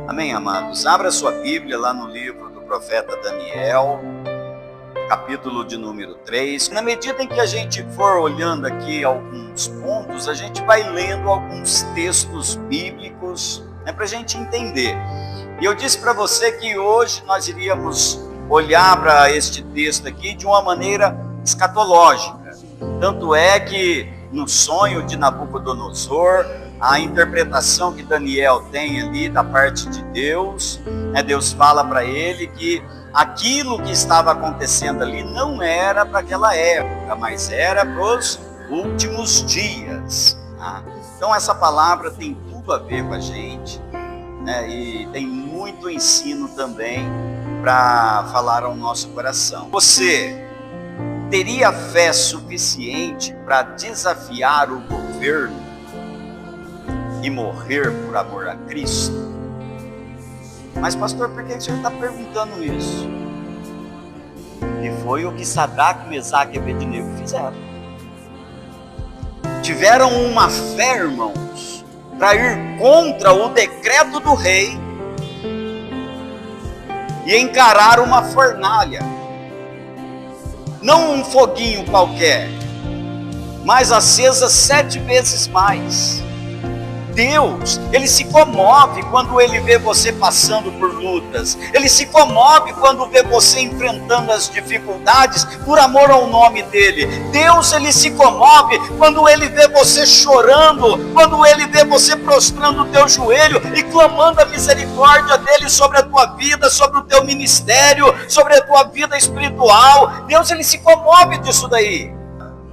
Amém, amados? Abra sua Bíblia lá no livro do profeta Daniel, capítulo de número 3. Na medida em que a gente for olhando aqui alguns pontos, a gente vai lendo alguns textos bíblicos, para a gente entender. E eu disse para você que hoje nós iríamos olhar para este texto aqui de uma maneira escatológica. Tanto é que no sonho de Nabucodonosor, a interpretação que Daniel tem ali da parte de Deus, Deus fala para ele que aquilo que estava acontecendo ali não era para aquela época, mas era para os últimos dias. Então essa palavra tem tudo a ver com a gente, e tem muito ensino também para falar ao nosso coração. Você teria fé suficiente para desafiar o governo e morrer por amor a Cristo? Mas pastor, por que o senhor está perguntando isso? E foi o que Sadraque, Mesaque e Abednego fizeram. Tiveram uma fé, irmãos, para ir contra o decreto do rei e encarar uma fornalha. Não um foguinho qualquer, mas acesa 7 vezes mais. Deus, Ele se comove quando Ele vê você passando por lutas. Ele se comove quando vê você enfrentando as dificuldades por amor ao nome dEle. Deus, Ele se comove quando Ele vê você chorando, quando Ele vê você prostrando o teu joelho e clamando a misericórdia dEle sobre a tua vida, sobre o teu ministério, sobre a tua vida espiritual. Deus, Ele se comove disso daí.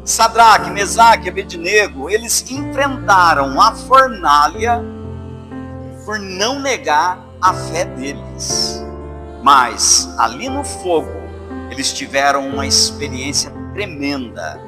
Sadraque, Mesaque e Abednego, eles enfrentaram a fornalha por não negar a fé deles. Mas ali no fogo, eles tiveram uma experiência tremenda.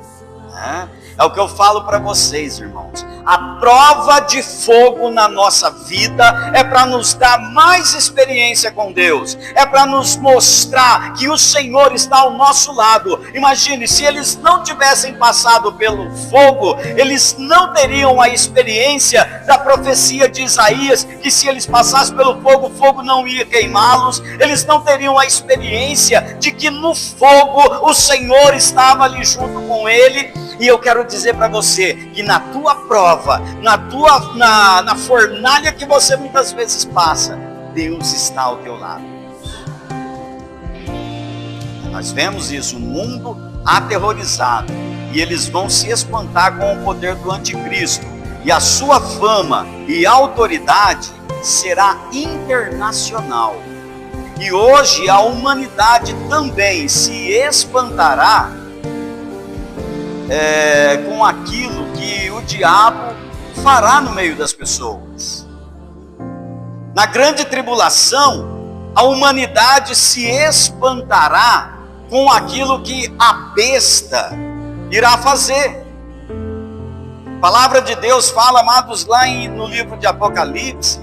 É o que eu falo para vocês, irmãos. A prova de fogo na nossa vida é para nos dar mais experiência com Deus. É para nos mostrar que o Senhor está ao nosso lado. Imagine, se eles não tivessem passado pelo fogo, eles não teriam a experiência da profecia de Isaías, que se eles passassem pelo fogo, o fogo não ia queimá-los. Eles não teriam a experiência de que no fogo o Senhor estava ali junto com ele. E eu quero dizer para você que na tua prova, na fornalha que você muitas vezes passa, Deus está ao teu lado. Nós vemos isso, o mundo aterrorizado, e eles vão se espantar com o poder do anticristo, e a sua fama e autoridade será internacional. E hoje a humanidade também se espantará com aquilo que o diabo fará no meio das pessoas. Na grande tribulação, a humanidade se espantará com aquilo que a besta irá fazer. A palavra de Deus fala, amados, lá no livro de Apocalipse,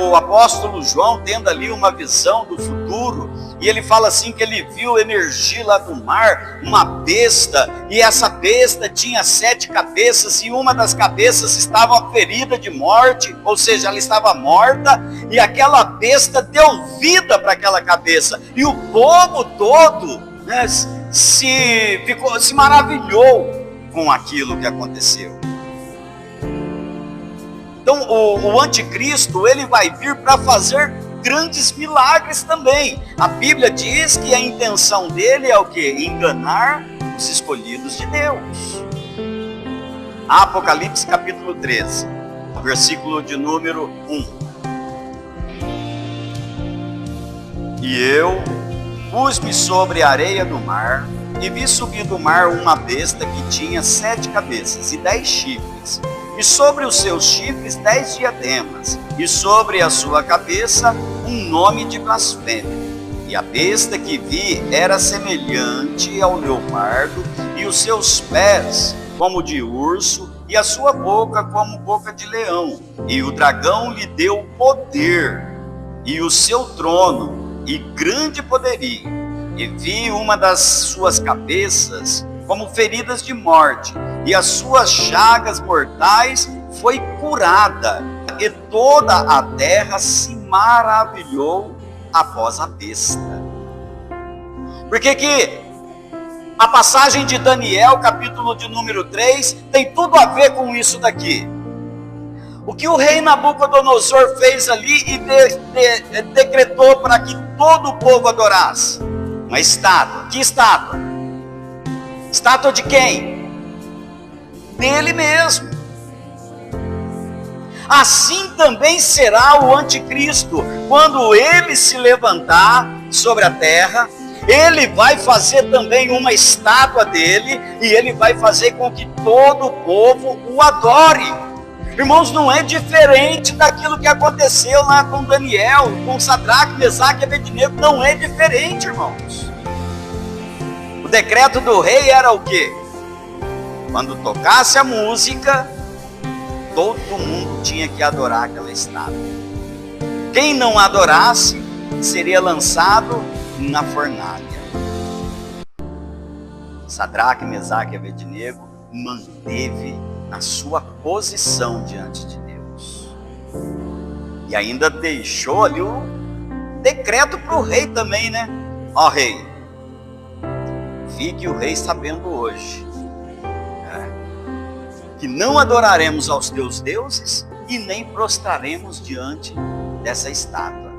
o apóstolo João tendo ali uma visão do futuro, e ele fala assim que ele viu emergir lá do mar uma besta, e essa besta tinha 7 cabeças, e uma das cabeças estava ferida de morte, ou seja, ela estava morta, e aquela besta deu vida para aquela cabeça, e o povo todo se maravilhou com aquilo que aconteceu. Então o anticristo, ele vai vir para fazer grandes milagres também. A Bíblia diz que a intenção dele é o quê? Enganar os escolhidos de Deus. Apocalipse capítulo 13, versículo de número 1. E eu pus-me sobre a areia do mar, e vi subir do mar uma besta que tinha 7 cabeças e 10 chifres, e sobre os seus chifres 10 diademas, e sobre a sua cabeça um nome de blasfêmia. E a besta que vi era semelhante ao leopardo, e os seus pés como de urso, e a sua boca como boca de leão. E o dragão lhe deu poder, e o seu trono, e grande poderio. E vi uma das suas cabeças como feridas de morte, e as suas chagas mortais foi curada. e toda a terra se maravilhou após a besta. Por que a passagem de Daniel, capítulo de número 3, tem tudo a ver com isso daqui? O que o rei Nabucodonosor fez ali e decretou para que todo o povo adorasse? Uma estátua. Que estátua? Estátua de quem? Dele mesmo. Assim também será o anticristo, quando ele se levantar sobre a terra. Ele vai fazer também uma estátua dele, e ele vai fazer com que todo o povo o adore. Irmãos, não é diferente daquilo que aconteceu lá com Daniel, com Sadraque, Mesaque e Abednego. Não é diferente, irmãos. O decreto do rei era o quê? Quando tocasse a música, todo mundo tinha que adorar aquela estátua. Quem não adorasse seria lançado na fornalha. Sadraque, Mesaque e Abednego manteve na sua posição diante de Deus. E ainda deixou ali o decreto para o rei também, né? Ó rei, fique o rei sabendo hoje, que não adoraremos aos teus deuses e nem prostraremos diante dessa estátua.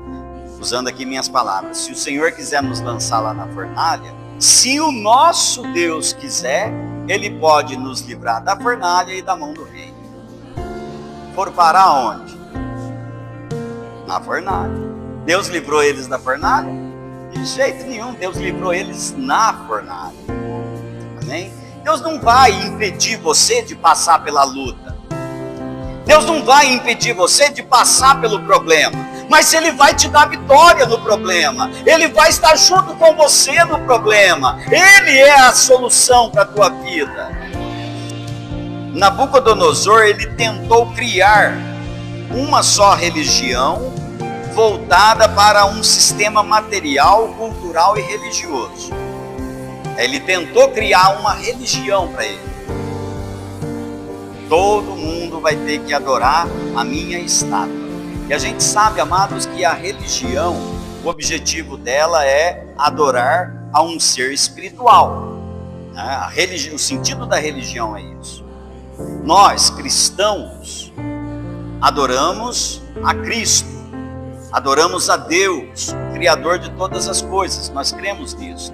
Usando aqui minhas palavras, se o Senhor quiser nos lançar lá na fornalha, se o nosso Deus quiser, Ele pode nos livrar da fornalha e da mão do rei. Foram parar onde? Na fornalha. Deus livrou eles da fornalha? De jeito nenhum, Deus livrou eles na fornalha. Amém? Deus não vai impedir você de passar pela luta. Deus não vai impedir você de passar pelo problema, mas Ele vai te dar vitória no problema. Ele vai estar junto com você no problema. Ele é a solução para a tua vida. Nabucodonosor, ele tentou criar uma só religião voltada para um sistema material, cultural e religioso. Ele tentou criar uma religião para ele. Todo mundo vai ter que adorar a minha estátua. E a gente sabe, amados, que a religião, o objetivo dela é adorar a um ser espiritual. O sentido da religião é isso. Nós, cristãos, adoramos a Cristo, adoramos a Deus, o Criador de todas as coisas. Nós cremos nisso.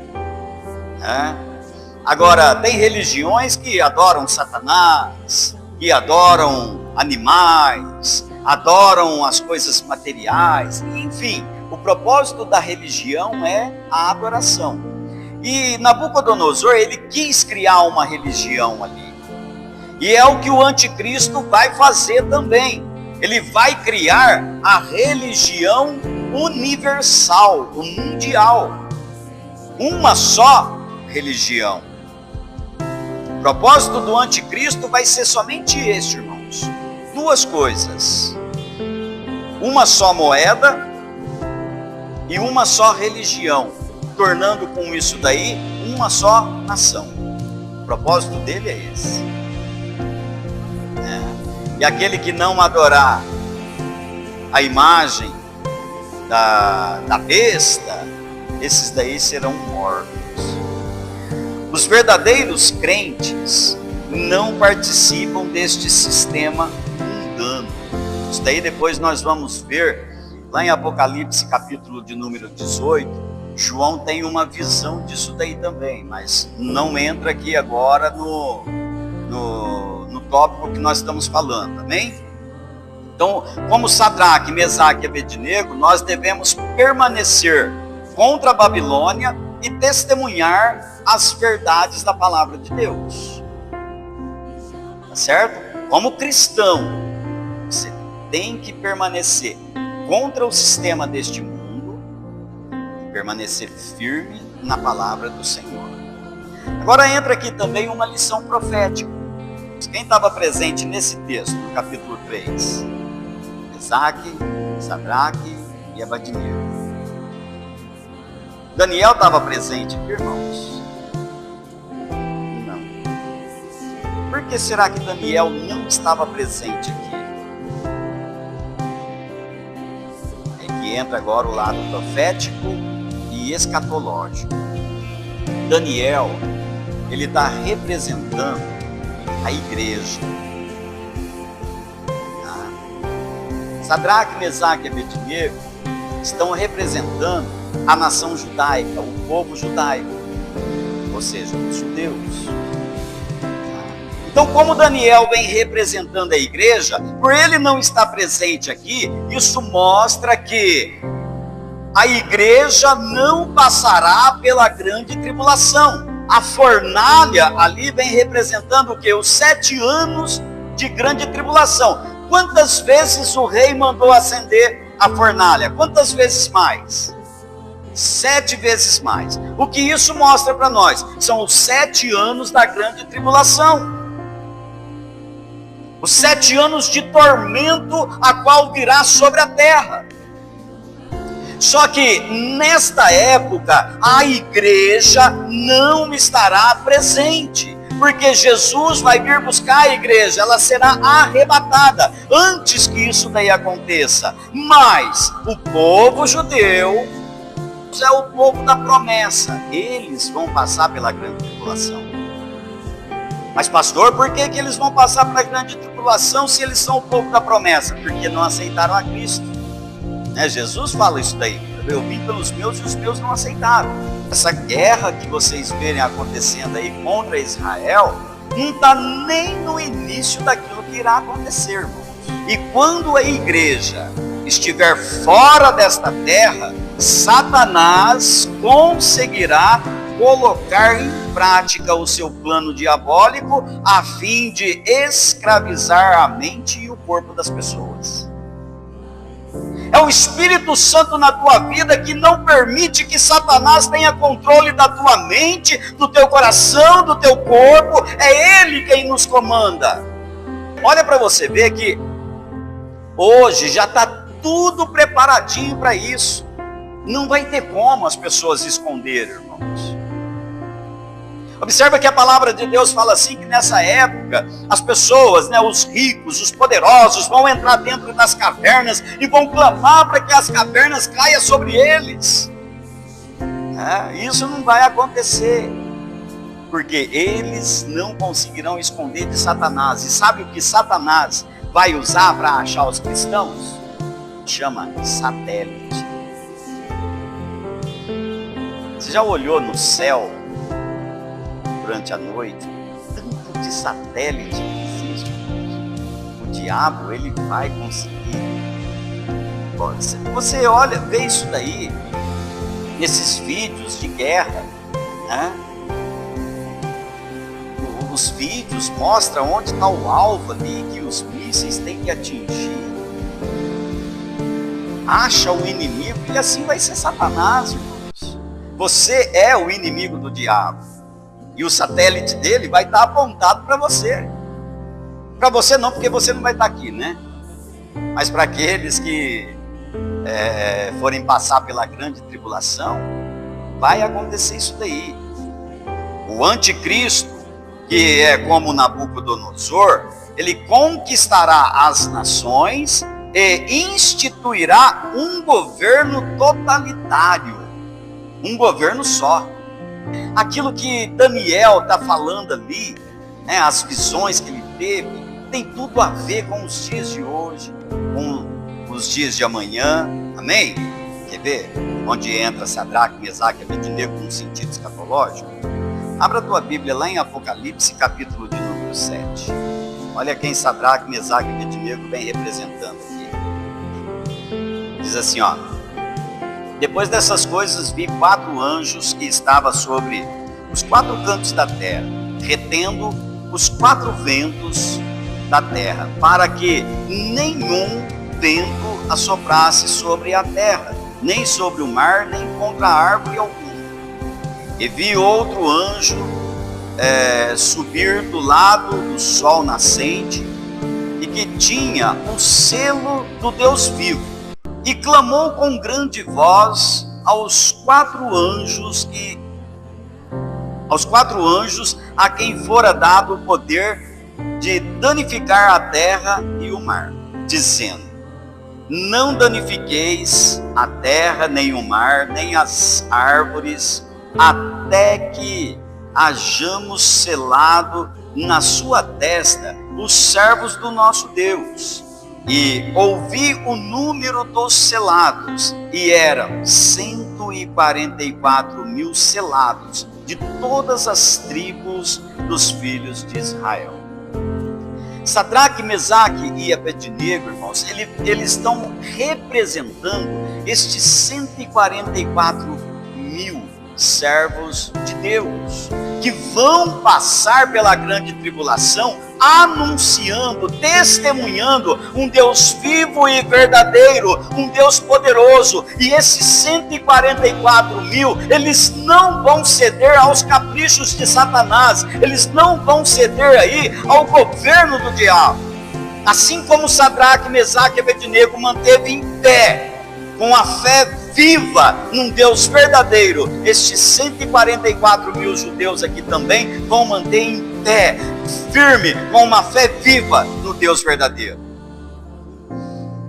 Agora, tem religiões que adoram Satanás, que adoram animais, adoram as coisas materiais, enfim, o propósito da religião é a adoração. E Nabucodonosor, ele quis criar uma religião ali, e é o que o anticristo vai fazer também. Ele vai criar a religião universal, o mundial, uma só religião. O propósito do anticristo vai ser somente este, irmãos. Duas coisas: uma só moeda e uma só religião, tornando com isso daí uma só nação. O propósito dele é esse. E aquele que não adorar a imagem da besta, esses daí serão mortos. Os verdadeiros crentes não participam deste sistema mundano. Isso daí depois nós vamos ver lá em Apocalipse, capítulo de número 18. João tem uma visão disso daí também, mas não entra aqui agora no tópico que nós estamos falando, amém? Então, como Sadraque, Mesaque e Abednego, nós devemos permanecer contra a Babilônia e testemunhar as verdades da palavra de Deus. Tá certo? Como cristão, você tem que permanecer contra o sistema deste mundo e permanecer firme na palavra do Senhor. Agora entra aqui também uma lição profética. Quem estava presente nesse texto, no capítulo 3? Mesaque, Sadraque e Abednego. Daniel estava presente aqui, irmãos? Não. Por que será que Daniel não estava presente aqui? E entra agora o lado profético e escatológico. Daniel, ele está representando a igreja. Sadraque, Mesaque e Abednego estão representando a nação judaica, o povo judaico, ou seja, os judeus. Então, como Daniel vem representando a igreja, por ele não estar presente aqui, isso mostra que a igreja não passará pela grande tribulação. A fornalha ali vem representando o quê? Os 7 anos de grande tribulação. Quantas vezes o rei mandou acender a fornalha? Quantas vezes mais? 7 vezes mais. O que isso mostra para nós? São os 7 anos da grande tribulação. Os 7 anos de tormento a qual virá sobre a terra. Só que nesta época a igreja não estará presente, porque Jesus vai vir buscar a igreja, ela será arrebatada antes que isso daí aconteça. Mas o povo judeu é o povo da promessa, eles vão passar pela grande tribulação. Mas pastor, por que eles vão passar pela grande tribulação se eles são o povo da promessa? Porque não aceitaram a Cristo. Jesus fala isso daí: eu vim pelos meus e os meus não aceitaram. Essa guerra que vocês verem acontecendo aí contra Israel não está nem no início daquilo que irá acontecer, irmãos. E quando a igreja estiver fora desta terra, Satanás conseguirá colocar em prática o seu plano diabólico a fim de escravizar a mente e o corpo das pessoas. É o Espírito Santo na tua vida que não permite que Satanás tenha controle da tua mente, do teu coração, do teu corpo. É Ele quem nos comanda. Olha para você ver que hoje já está tudo preparadinho para isso. Não vai ter como as pessoas esconderem, irmãos. Observa que a palavra de Deus fala assim, que nessa época as pessoas, os ricos, os poderosos vão entrar dentro das cavernas e vão clamar para que as cavernas caiam sobre eles. Isso não vai acontecer, porque eles não conseguirão esconder de Satanás. E sabe o que Satanás vai usar para achar os cristãos? Chama satélite. Você já olhou no céu durante a noite? Tanto de satélite que existe. O diabo, ele vai conseguir. Você olha, vê isso daí nesses vídeos de guerra, Os vídeos mostram onde está o alvo ali que os mísseis têm que atingir. Acha o inimigo, e assim vai ser Satanás, irmãos. Você é o inimigo do diabo. E o satélite dele vai estar apontado para você. Para você não, porque você não vai estar aqui, Mas para aqueles que forem passar pela grande tribulação, vai acontecer isso daí. O anticristo, que é como Nabucodonosor, ele conquistará as nações e instituirá um governo totalitário. Um governo só. Aquilo que Daniel está falando ali, as visões que ele teve, tem tudo a ver com os dias de hoje, com os dias de amanhã, amém? Quer ver? Onde entra Sadraque, Mesaque e Abednego no sentido escatológico? Abra a tua Bíblia lá em Apocalipse, capítulo de número 7. Olha quem Sadraque, Mesaque e Abednego vem representando aqui. Diz assim, depois dessas coisas vi 4 anjos que estavam sobre os 4 cantos da terra, retendo os 4 ventos da terra, para que nenhum vento assoprasse sobre a terra, nem sobre o mar, nem contra árvore alguma. E vi outro anjo subir do lado do sol nascente, e que tinha um selo do Deus vivo. E clamou com grande voz aos 4 anjos a quem fora dado o poder de danificar a terra e o mar, dizendo: não danifiqueis a terra, nem o mar, nem as árvores, até que hajamos selado na sua testa os servos do nosso Deus. E ouvi o número dos selados, e eram 144.000 selados, de todas as tribos dos filhos de Israel. Sadraque, Mesaque e Abednego, irmãos, eles estão representando estes 144.000 servos de Deus, que vão passar pela grande tribulação, anunciando, testemunhando um Deus vivo e verdadeiro, um Deus poderoso. E esses 144.000, eles não vão ceder aos caprichos de Satanás, eles não vão ceder aí ao governo do diabo. Assim como Sadraque, Mesaque e Abednego manteve em pé, com a fé viva num Deus verdadeiro, estes 144.000 judeus aqui também vão manter em pé, firme, com uma fé viva no Deus verdadeiro.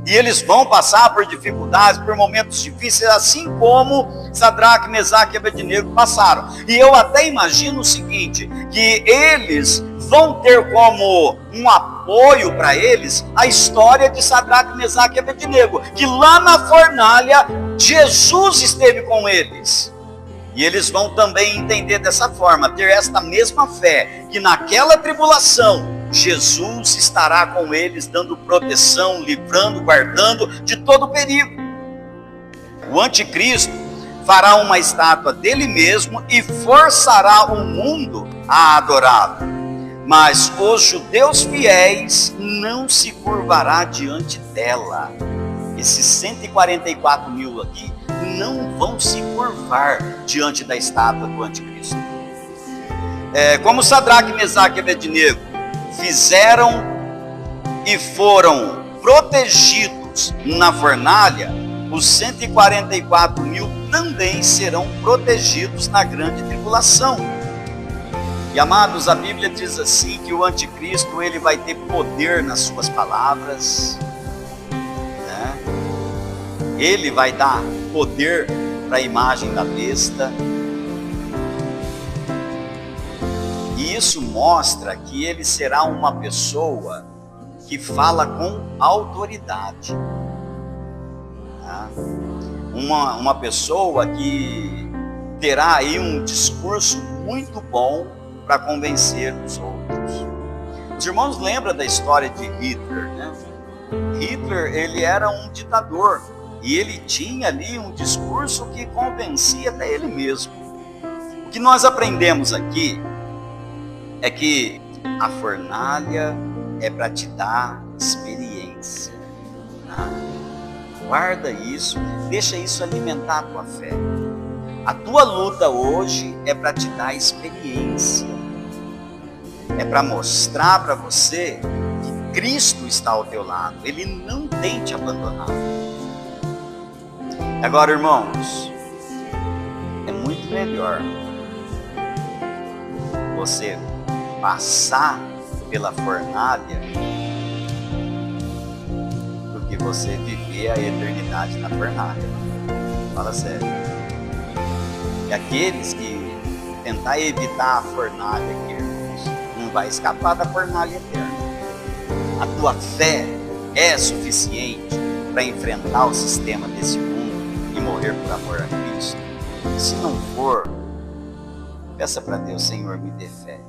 E eles vão passar por dificuldades, por momentos difíceis, assim como Sadraque, Mesaque e Abednego passaram. E eu até imagino o seguinte, que eles vão ter como um apoio para eles a história de Sadraque, Mesaque e Abednego, que lá na fornalha Jesus esteve com eles. E eles vão também entender dessa forma, ter esta mesma fé, que naquela tribulação Jesus estará com eles, dando proteção, livrando, guardando de todo perigo. O anticristo fará uma estátua dele mesmo e forçará o mundo a adorá-lo. Mas os judeus fiéis não se curvará diante dela. Esses 144.000 aqui não vão se curvar diante da estátua do anticristo. Como Sadraque, Mesaque e Abednego fizeram e foram protegidos na fornalha, os 144.000 também serão protegidos na grande tribulação. E amados, a Bíblia diz assim, que o anticristo ele vai ter poder nas suas palavras, né? Ele vai dar poder para a imagem da besta. E isso mostra que ele será uma pessoa que fala com autoridade, tá? Uma pessoa que terá aí um discurso muito bom para convencer os outros. Os irmãos lembram da história de Hitler, né? Hitler, ele era um ditador e ele tinha ali um discurso que convencia até ele mesmo. O que nós aprendemos aqui é que a fornalha é para te dar experiência, tá? Guarda isso, deixa isso alimentar a tua fé. A tua luta hoje é para te dar experiência, é para mostrar para você que Cristo está ao teu lado, Ele não tem te abandonado. Agora, irmãos, é muito melhor você passar pela fornalha do que você viver a eternidade na fornalha. Fala sério. E aqueles que tentar evitar a fornalha aqui, irmãos, não vai escapar da fornalha eterna. A tua fé é suficiente para enfrentar o sistema desse mundo e morrer por amor a Cristo? Se não for, peça para Deus: Senhor, me dê fé.